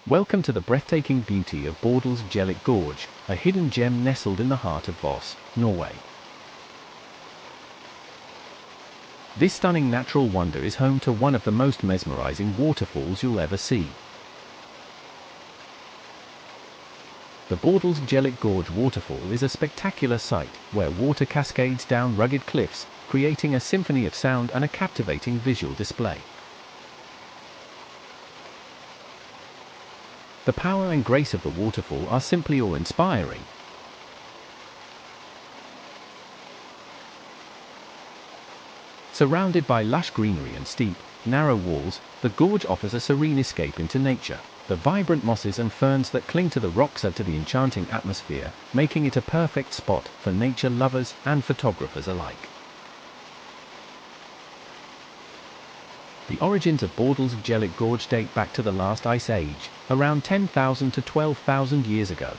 Welcome to the breathtaking beauty of Bordalsgjelet Gorge, a hidden gem nestled in the heart of Voss, Norway. This stunning natural wonder is home to one of the most mesmerizing waterfalls you'll ever see. The Bordalsgjelet Gorge Waterfall is a spectacular sight, where water cascades down rugged cliffs, creating a symphony of sound and a captivating visual display. The power and grace of the waterfall are simply awe-inspiring. Surrounded by lush greenery and steep, narrow walls, the gorge offers a serene escape into nature. The vibrant mosses and ferns that cling to the rocks add to the enchanting atmosphere, making it a perfect spot for nature lovers and photographers alike. The origins of Bordalsgjelet Gorge date back to the last ice age, around 10,000 to 12,000 years ago.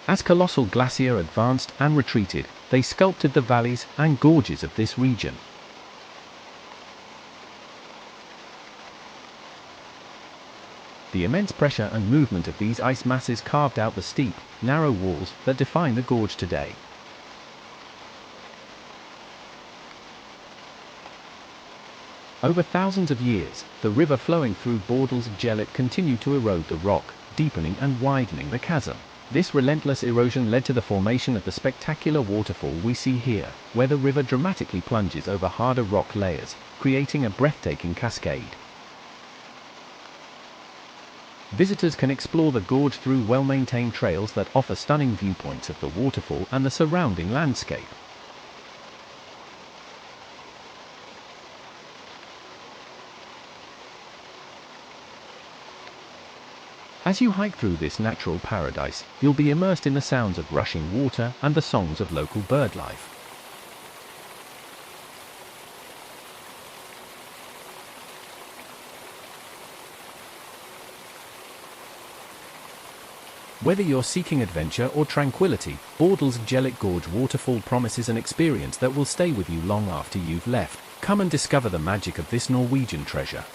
As colossal glacier advanced and retreated, they sculpted the valleys and gorges of this region. The immense pressure and movement of these ice masses carved out the steep, narrow walls that define the gorge today. Over thousands of years, the river flowing through Bordalsgjelet continued to erode the rock, deepening and widening the chasm. This relentless erosion led to the formation of the spectacular waterfall we see here, where the river dramatically plunges over harder rock layers, creating a breathtaking cascade. Visitors can explore the gorge through well-maintained trails that offer stunning viewpoints of the waterfall and the surrounding landscape. As you hike through this natural paradise, you'll be immersed in the sounds of rushing water and the songs of local bird life. Whether you're seeking adventure or tranquility, Bordalsgjelet Gorge Waterfall promises an experience that will stay with you long after you've left. Come and discover the magic of this Norwegian treasure.